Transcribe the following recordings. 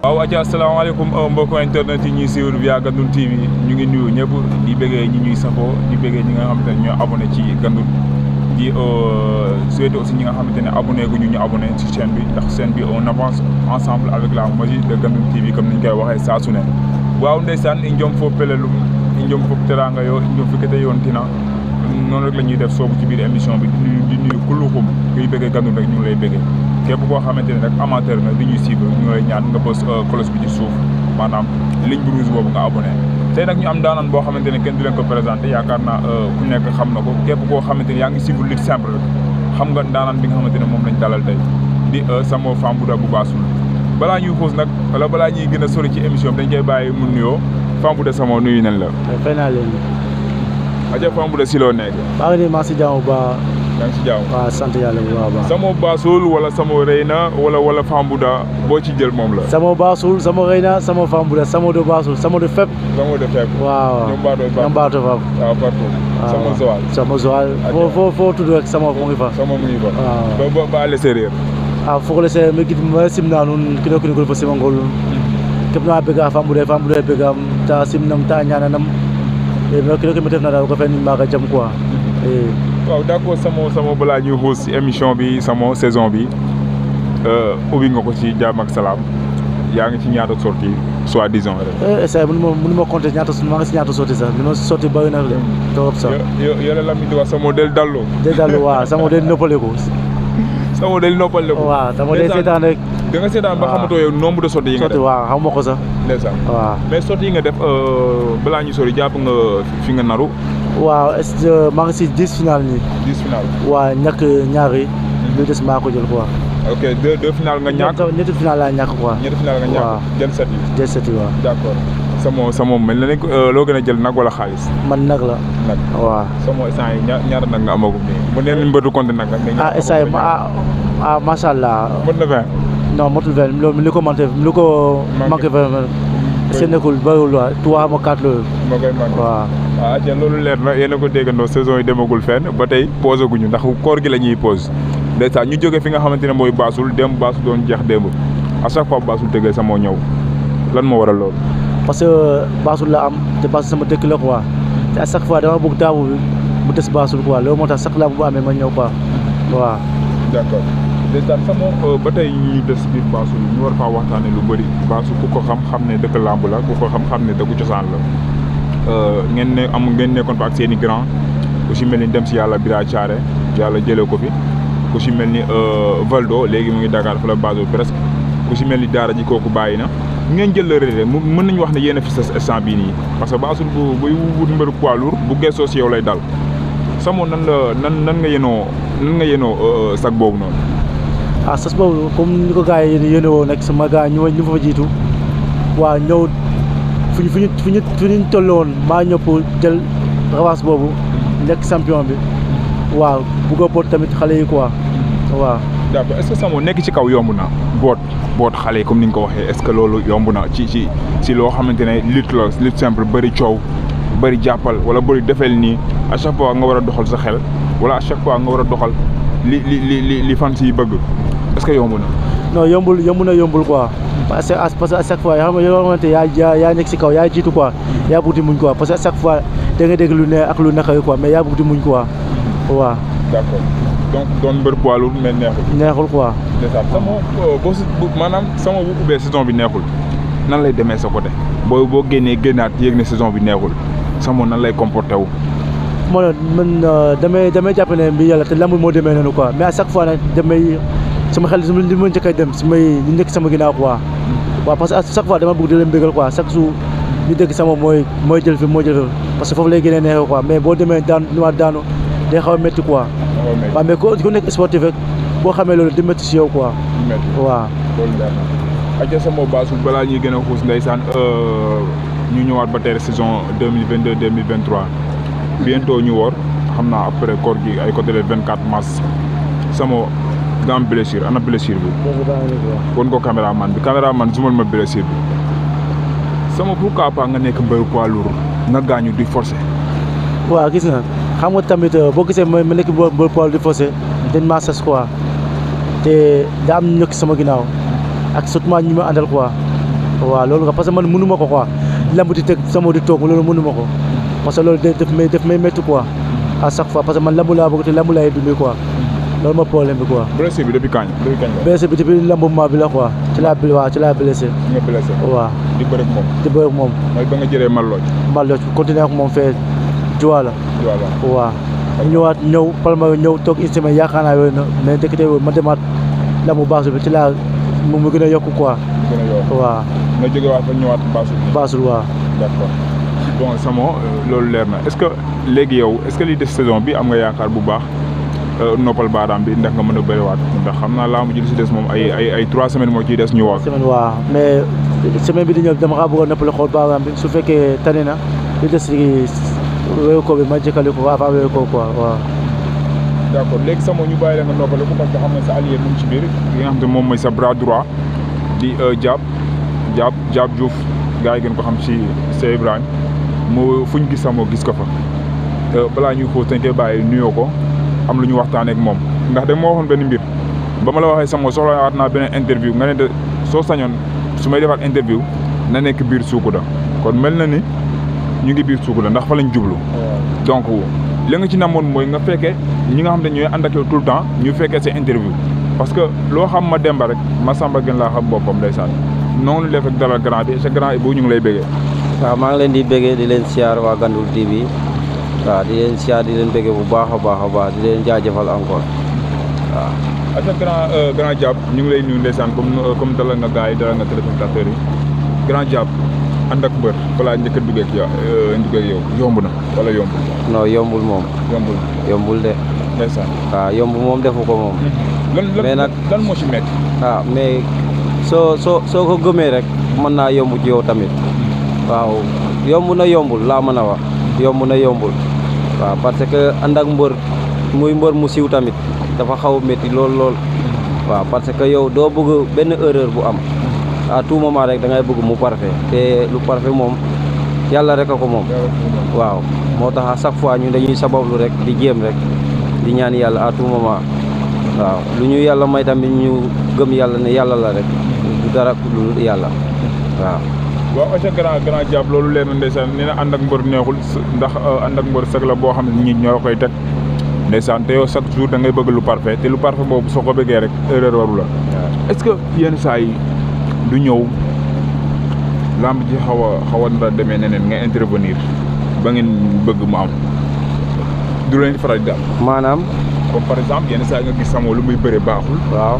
waaw aja asalaamaaleykum mbokki internet yi ñuy suivre via Gandoul TV ñu ngi nuyu ñëpp di bëggee ñi ñuy safoo di bëggee ñi nga xamante ne ñoo abonné ci Gandoul di souhaiter aussi ñi nga xamante ne abonné gu ñu abonné ci chaîne bi ndax chaîne bi on avance ensemble avec la magie de Gandoul TV comme ni ñu koy waxee saa su ne waaw ndeysaan i njom fo pelelum i njom fo teranga yo i njom fi kete yoon tina noonu rek la ñuy def soobu ci biir émission bi di nuyu kuluxum kuy bëggee Gandoul rek ñu ngi lay bëggee képp koo xamante ne rek amateur na di ñuy suivre ñu lay ñaan nga bës cloche bi ci suuf maanaam ligne bu rouge boobu nga abonné tey nag ñu am daanaan boo xamante ne kenn du leen ko présenté yaakaar naa ku nekk xam na ko képp koo xamante ne yaa ngi suivre lutte simple rek xam nga daanaan bi nga xamante ne moom lañ dalal tey di Samo Fambouda bu Bassoul balaa ñuy xuus nag wala balaa ñuy gën a sori ci émission bi dañ koy bàyyi mu nuyoo Fambouda Samo nuyu nañ la. fay naa leen. aja Fambouda si loo nekk. maa ngi nii maa si jàmm ba. yaa ngi si jàmm. waaw sant yàlla bu baax a baax. Samo Bassoul wala Samo Reyna wala Fambouda boo ci jël moom la. Samo Bassoul Samo Reyna Samo Fambouda Samo de Bassoul Samo de fépp. Samo de fépp. waaw ñoom Baato Fap. waaw partout. Samo Joal. Samo Joal foo tudd rek Samo mu ngi fa. Samo mu ngi fa. waaw ba àll séeréer. foog la see mi gid ma simna nun kino ko fa simangol kep na bega Fambouda begam ta simnam ta ñaananam e no kino ko mi def na daal ko fen maaga jam quoi waaw d'accord Samo balaa ñuy xuus ci émission bi Samo saison bi ubbi nga ko ci jàmm ak salaam yaa ngi ci ñaata sortie soi-disant rek. ça mënu ma compter ñaata maa ngi si ñaata sortie sax li ma sortie bëri na trop sax. yàlla la mi di wax Samo del dallu. waaw Samo del noppaleku. Samo del noppaleku. waaw Samo del seetaan rek. da nga seetaan ba xamatoo yow nombre de sorties yi nga def. waaw xamuma ko sax. ndeysaan waaw mais sorties yi nga def balaa ñu sori jàpp nga fi nga naru. waaw maa ngi si 10 final nii. 10 final. waaw ñàkk ñaari. lu des maa ko jël quoi. ok deux final nga ñàkk. ñetti final laa ñàkk quoi. ñetti final nga ñàkk. waaw jël set yi. jël set yi waaw. d'accord Samo mel na ne loo gën a jël nag wala xaalis. man nag la. nag waaw. Samo instant yi ñaata nag nga amagum nii. mu ne leen mbëtu compte nag. instant yi macha allah. mën na 20. non motul 20 loolu li ko manqué vraiment. est-ce que nekkul bëriwul waaw 3 ma 4 loolu. moo koy manqué waaw. waaw ajeen loolu leer na yéen a ko déggandoo saison yi demagul fenn ba tey posé guñu ndax koor gi la ñuy pose ndeysaan ñu jógee fi nga xamante ne mooy Bassoul démb Bassoul doon jeex démb à chaque fois Bassoul tëggee Samo ñëw lan moo waral loolu. parce que Bassoul la am te Bassoul sama dëkk la quoi te à chaque fois dama bëgg taabu bi mu des Bassoul quoi loolu moo tax chaque fois bu amee ma ñëw quoi waaw. d'accord ndeysaan Samo ba tey ñuy des biir Bassoul ñu war faa waxtaane lu bëri Bassoul ku ko xam ne dëkk làmb la ku ko xam ne dëkku cosaan la ngeen nekkoon fa ak seen i grand ku si mel ni dem si yàlla Bira Thiaré yàlla jëlee ko fi ku si mel ni Valdo léegi mu ngi Dakar fa la Bassoul presque ku si mel ni Daara ji kooku bàyyi na ngeen jël la relais mën nañu wax ne yéen a fi sa instant bii nii parce que Bassoul buy wut mbëru poids lourd bu gëstoo si yow lay dal Samo nan nga yenoo sag boobu noonu. sas boobu comme ni ko gars yi yéene woo nag sama gars ñu fa jiitu waaw ñëw fu ñu toll woon maa ñëw pour jël revanche boobu nekk champion bi waaw bu ko boot tamit xale yi quoi waaw. d'accord est-ce que Samo nekk ci kaw yomb na boot xale yi comme ni nga ko waxee est-ce que loolu yomb na ci loo xamante ne lutte simple bëri coow bëri jàppal wala bëri defeel nii à chaque fois nga war a doxal sa xel wala à chaque fois nga war a doxal li fans yi bëgg est-ce que yomb na. non yombul quoi parce que à chaque fois yoo xamante yaa nekk si kaw yaa jiitu quoi yaa bëgg di muñ quoi parce que à chaque fois da nga dégg lu ne ak lu naqari quoi mais yaa bëgg di muñ quoi waaw. d'accord donc doon mbër poids lourd mais neexul quoi. ndeysaan maanaam Samo bu ubbee saison bi neexul nan lay demee sa côté boo génnaat yéeg ne saison bi neexul Samo nan lay comporté wu. man damay jàpp ne mbi yàlla te lamb moo demee noonu quoi mais à chaque fois nag sama xel li ma njëkk a dem si may li nekk sama ginnaaw quoi waaw parce que à chaque fois dama bëgg di leen bëggal quoi chaque jour ñu dégg Samo mooy jël fi parce que foofu lay gën a neexee quoi mais boo demee daanu day xaw a métti quoi waaw mais ku nekk sportif rek boo xamee loolu di métti si yow quoi waaw. loolu leer na aja Samo Bassoul balaa ñuy gën a xuus ndeysaan ñu ñëwaat ba tey saison 2022 2023 bientôt ñu woor xam naa après koor gi ay côté le 24 mars Samo nga am blessure ana blessure bi. won ko caméraman zoomal ma blessure bi Samo pourquoi pas nga nekk mbëru poids lourd nga gaañu di forcer. waaw gis nga xam nga tamit boo gisee ma nekk mbëru poids di forcer dañ maa sas quoi te daa am ñëkk sama ginnaaw ak surtout ñi ma àndal quoi waaw loolu nga parce que man mënu ma ko quoi lamb di teg Samo di toog loolu mënu ma ko parce que loolu daf may métti quoi à chaque fois parce que man lamb laa bëgg te lamb laay dundee quoi loolu ma problème bi quoi. blessé bi depuis kañ la. blessé bi depuis lamb ma bi la quoi ci laa blessé. nga blessé. waaw di bëre ak moom. di bëre ak moom. mooy ba nga jëlee Mallooj. continué ak moom fee Joal la. waaw. ñëwaat ñëw Palma ñëw toog une semaine yaakaar naa yooyu na mais dëkk tey ma demaat lamb Bassoul bi ci laa mu gën a yokku quoi. gën a yokku waaw. nga jógewaat fa ñëwaat Bassoul waaw. d'accord bon Samo loolu leer na est-ce que léegi yow est-ce que li des saison bi am nga yaakaar bu baax noppal baaraam bi ndax nga mën a bëriwaat ndax xam naa laa mu jël si des moom ay 3 semaines moo ciy des ñu wax. semaine waaw mais semaine bi di ñëw dama xaa bëggoon noppal xool baaraam bi su fekkee tane na li des wéeru ko bi ma jëkkali ko avant wéeru ko quoi waaw. d'accord léegi Samo ñu bàyyi la nga noppale ko parce que xam nga sa allié mu ngi ci biir li nga xam te moom mooy sa bras droit di Diab Diouf gars yi gën ko xam ci Sey Ibrahima mu fu ñu gis Samo gis ko fa balaa ñuy xuus dañ koy bàyyi nuyoo ko am lu ñu waxtaanee ak moom ndax de moo waxoon benn mbir ba ma la waxee Samo soxlawaat naa beneen interview nga ne de soo sañoon su may defaat interview na nekk biir Soucouta kon mel na ni ñu ngi biir Soucouta ndax fa lañ jublu. donc li nga ci namoon mooy nga fekkee ñi nga xam ne ñooy ànd ak yow tout le temps ñu fekkee sa interview parce que loo xam ma demba rek ma samba gën laa xam boppam ndeysaan noonu la fekk dalal grand bi sa grand bi ñu ngi lay béggee. waaw maa ngi leen di béggee di leen siyaar waa Gandoul TV waaw di leen siyaar di leen béggee bu baax a baax di leen jaajëfal encore waaw. ak grand Diab ñu ngi lay nuyu ndeysaan comme dalal nga gars yi dalal nga téléspectateurs yi grand Diab ànd ak mbër balaa njëkk a duggee ak yow yomb na wala yombul. non yombul moom. yombul de. ndeysaan waaw yomb moom defu ko moom. mais nag lan moo ci métti. waaw mais soo ko gëmee rek mën naa yomb ci yow tamit waaw yomb na yombul laa mën a wax yomb na yombul waaw parce que ànd ak mbër muy mbër mu siiw tamit dafa xaw a métti lool waaw parce que yow doo bëgg benn erreur bu am. à tout moment rek da ngay bëgg mu parfait te lu parfait moom yàlla rek a ko moom waaw moo tax à chaque fois ñun dañuy sabablu rek di jéem rek di ñaan yàlla à tout moment waaw lu ñu yàlla may tamit ñu gëm yàlla ne yàlla la rek du dara lu yàlla waaw. waaw ca grand Diab loolu leen na ndeysaan nee na ànd ak mbër neexul ndax ànd ak mbër sag la boo xam ne nit ñoo koy teg ndeysaan te yow chaque jour da ngay bëgg lu parfait te lu parfait boobu soo ko bëggee rek erreur waru la. est-ce que yenn saa yi du ñëw lamb ji xaw a nar a demee neneen nga intervenir ba ngeen bëgg mu am du leen faral di daal. maanaam. comme par exemple yenn saa yi nga gis Samo lu muy bëre baaxul. waaw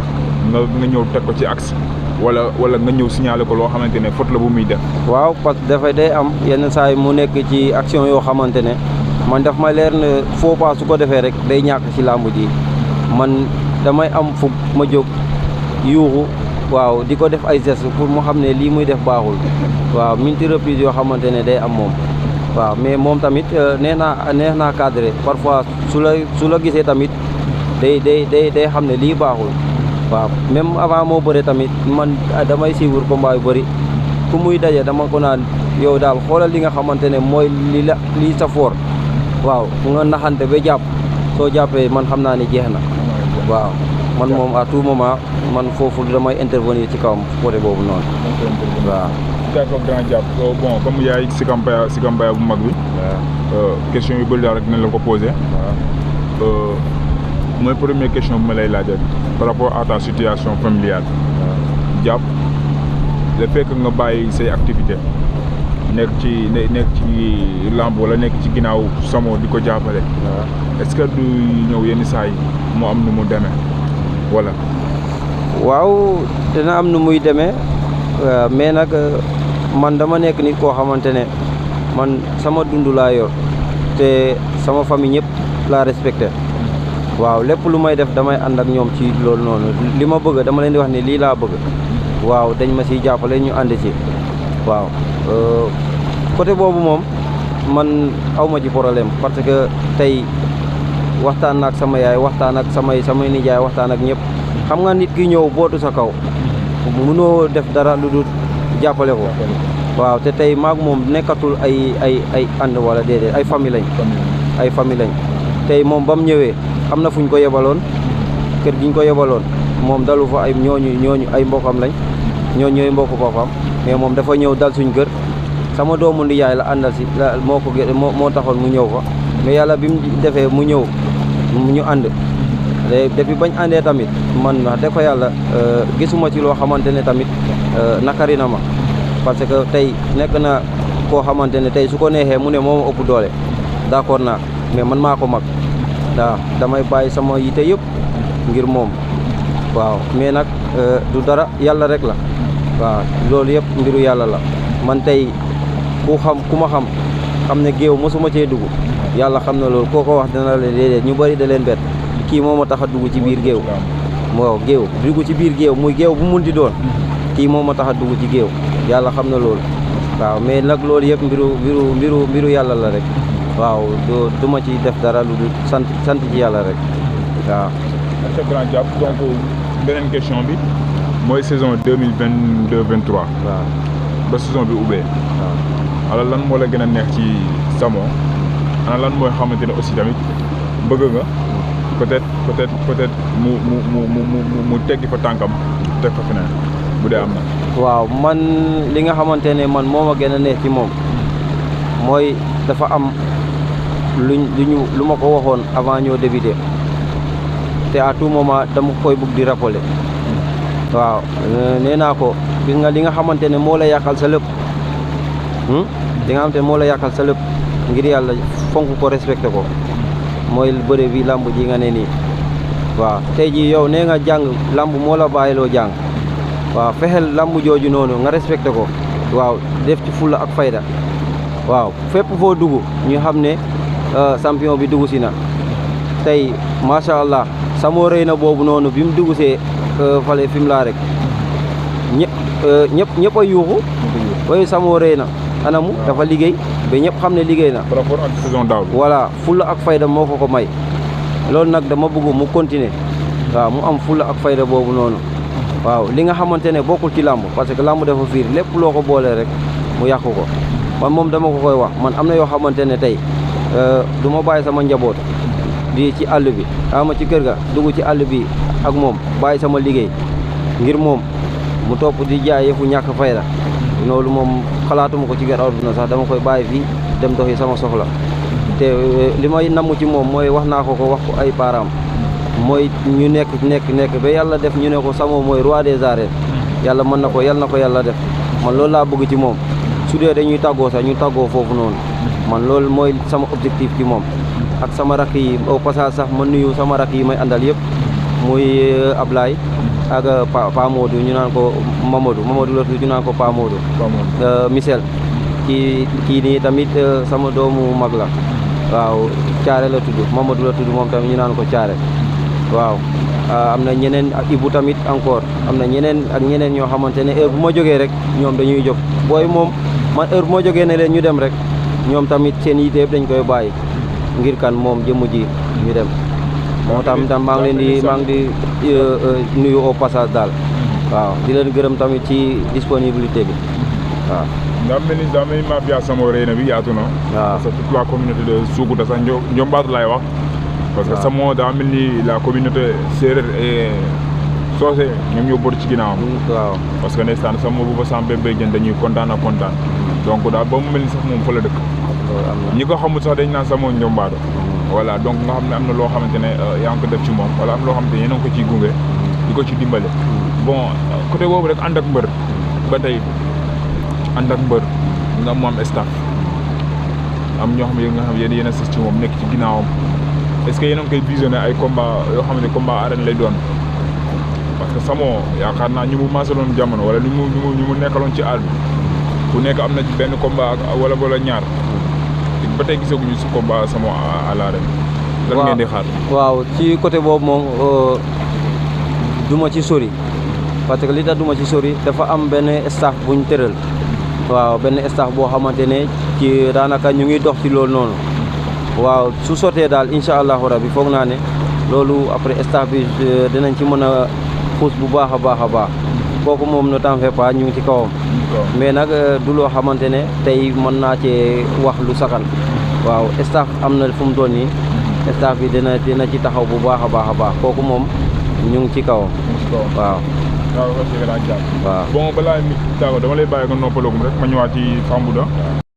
nga ñëw teg ko ci axe. wala nga ñëw signaler ko loo xamante ne faute la bu muy def. waaw parce que dafay day am yenn saa yi mu nekk ci action yoo xamante ne man daf ma leer ne faux pas su ko defee rek day ñàkk ci lamb ji man damay am fu ma jóg yuuxu. waaw di ko def ay gestes pour mu xam ne lii muy def baaxul waaw minti reprise yoo xamante ne day am moom waaw mais moom tamit neex naa cadré parfois su la gisee tamit day xam ne lii baaxul waaw même avant moo bëre tamit man damay suivre combat yu bëri ku muy daje dama ko naan yow daal xoolal li nga xamante ne mooy lii sa foor waaw nga naxante ba jàpp soo jàppee man xam naa ne jeex na waaw man moom à tout moment man foofu damay intervenir ci kawam côté boobu noonu. waaw. d'accord grand Diab bon comme yaay si campagne bu mag bi. question yu bëri daal rek dinañ la ko posé. mooy première question bu ma lay laajee par rapport à ta situation familiale. Diab le fait que nga bàyyi say activité nekk ci lamb wala nekk ci ginnaaw Samo di ko jàppale. est-ce que du ñëw yenn saa yi mu am nu mu demee wala. waaw dina am nu muy demee mais nag man dama nekk nit koo xamante ne man sama dund laa yor te sama famille ñëpp laa respecté waaw lépp lu may def damay ànd ak ñoom ci loolu noonu li ma bëgg dama leen di wax ne lii laa bëgg waaw dañ ma siy jàppale ñu ànd ci waaw côté boobu moom man awma ci problème parce que tey waxtaan ak sama yaay waxtaan ak samay nijaay waxtaan ak ñëpp xam nga nit ki ñëw bootu sa kaw mënoo def dara lu dul jàppale ko waaw te tey maag moom nekkatul ay ànd wala déedéet ay famille lañ tey moom ba mu ñëwee am na fu ñu ko yebaloon kër gi ñu ko yebaloon moom dalu fa ay ñooñu ay mbokkam lañ ñooy mbokku papaam mais moom dafa ñëw dal suñ kër sama doomu ndiyaay la àndal si moo taxoon mu ñëw fa mais yàlla bi mu defee mu ñëw ñu ànd depuis bañ àndee tamit man wax dëgg fa yàlla gisuma ci loo xamante ne tamit nakari na ma parce que tey nekk na koo xamante ne tey su ko neexee mu ne moo ma ëpp doole d'accord naa mais man maa ko mag waaw damay bàyyi sama yite yëpp ngir moom waaw mais nag du dara yàlla rek la waaw loolu yëpp mbiru yàlla la man tey ku ma xam ne géew mosuma cee dugg yàlla xam na loolu koo ko wax dina la déedéet ñu bëri da leen bett kii moo ma tax a dugg ci biir géew waaw géew dugg ci biir géew muy géew bu mun di doon kii moo ma tax a dugg ci géew yàlla xam na loolu waaw mais nag loolu yëpp mbiru yàlla la rek waaw du ma ci def dara lu dul sant ci yàlla rek waaw. monsieur Grand Diab donc beneen question bi mooy saison 2022-23. waaw ba saison bi ubbee. waaw alors lan moo la gën a neex ci Samo ana lan mooy xamante ne aussi tamit bëgg nga peut-être mu teggi fa tànkam teg fa feneen bu dee am na. waaw man li nga xamante ne man moo ma gën a neex ci moom mooy dafa am lu ma ko waxoon avant ñoo débuter te à tout moment dama koy bëgg di rappeler waaw nee naa ko gis nga li nga xamante ne moo la yàqal sa lépp li nga xamante ne moo la yàqal sa lépp ngir yàlla fonk ko respecté ko mooy bëre bi lamb ji nga ne nii waaw tey ji yow nee nga jàng lamb moo la bàyyiloo jàng waaw fexeel lamb jooju noonu nga respecté ko waaw def ci fulla ak fayda waaw fépp foo dugg ñu xam ne champion bi dugg si na tey macha allah Samo Reyna boobu noonu bi mu dugg see fale fi mu laa rek ñëpp a yuuxu waaye Samo Reyna anamu dafa liggéey ba ñëpp xam ne liggéey na par rapport ak saison daaw bi. voilà fulla ak fayda moo ko may loolu nag dama bëgg mu continuer waaw mu am fulla ak fayda boobu noonu waaw li nga xamante ne bokkul ci làmb parce que làmb dafa fiir lépp loo ko boolee rek mu yàqu ko man moom dama ko koy wax man am na yoo xamante ne tey du ma bàyyi sama njaboot di ci àll bi ama ci kër ga dugg ci àll bi ak moom bàyyi sama liggéey ngir moom mu topp di jaay yëfu ñàkk fayda loolu moom xalaatuma ko ci biir àdduna sax dama koy bàyyi fii dem doxi sama soxla te li may namm ci moom mooy wax naa ko wax ko ay parents mooy ñu nekk ba yàlla def ñu ne ko Samo mooy roi des arènes yàlla mën na ko yàlla def man loolu laa bëgg ci moom su dee dañuy tàggoo sax ñu tàggoo foofu noonu man loolu mooy sama objectif ci moom ak sama rakk yi au passage sax ma nuyu sama rakk yi may àndal yëpp muy Ablaye ak Pa Modou ñu naan ko Mamadou la tudd ñu naan ko Pa Modou Michel kii nii tamit sama doomu mag la waaw Thiaré la tudd Mamadou la tudd moom tamit ñu naan ko Thiaré waaw am na ñeneen ak Ibou tamit encore am na ñeneen ak ñeneen ñoo xamante ne heure bu ma jógee rek ñoom dañuy jóg booy moom man heure bu ma jógee ne leen ñu dem rek ñoom tamit seen yite yëpp dañ koy bàyyi ngir kan moom jëmm ji ñu dem moo tam maa ngi di nuyu au passage daal waaw di leen gërëm tamit ci disponibilité bi waaw. daa mel ni maa biya Samo Reyna bi yaatu na. waaw parce que toute la communauté de Soucouta sax njombaatu laay wax. parce que Samo daa mel ni la communauté séeréer et soose ñoom ñoo bër ci ginnaawam. waaw parce que ndeysaan Samo bu fa sàmpee béy jën dañuy kontaan donc daal ba mu mel ni sax moom fa la dëkk. ñi ko xamul sax dañ naan Samo njombaatu. voilà donc nga xam ne am na loo xamante ne yaa ngi ko def ci moom wala am loo xamante ne yéen a ngi ko ciy gunge di ko ci dimbale bon côté boobu rek ànd ak mbër ba tey ànd ak mbër nga mu am staff am ñoo xam ne nga xam yéen a sës ci moom nekk ci ginnaawam est-ce que yéen a ngi koy visionné ay combat yoo xam ne combat arène lay doon parce que Samo yaakaar naa ñu mu maasaloon jamono wala ñu mu nekkaloon ci àll bi ku nekk am na ci benn combat wala ñaar ba tey gisaguñu si combat Samo à l'arène. lan ngeen di xaar. waaw ci côté boobu moom du ma ci sori parce que li tax du ma ci sori dafa am benn staff bu ñu tëral waaw benn staff boo xamante ne ci daanaka ñu ngi dox ci loolu noonu waaw su sotee daal incha allahu rabi foog naa ne loolu après staff bi dinañ ci mën a xuus bu baax a baax kooku moom ne t'en fais pas ñu ngi ci kawam. mais nag du loo xamante ne tey mën naa cee wax lu sakan waaw staff am na fu mu doon nii staff bi dina ci taxaw bu baax a baax kooku moom ñu ngi ci kawam waaw waaw fas yéene laa jàpp. waaw bon balaa mi tàggoo dama lay bàyyi nga noppaloogum rek ma ñëwaat ci Fambouda.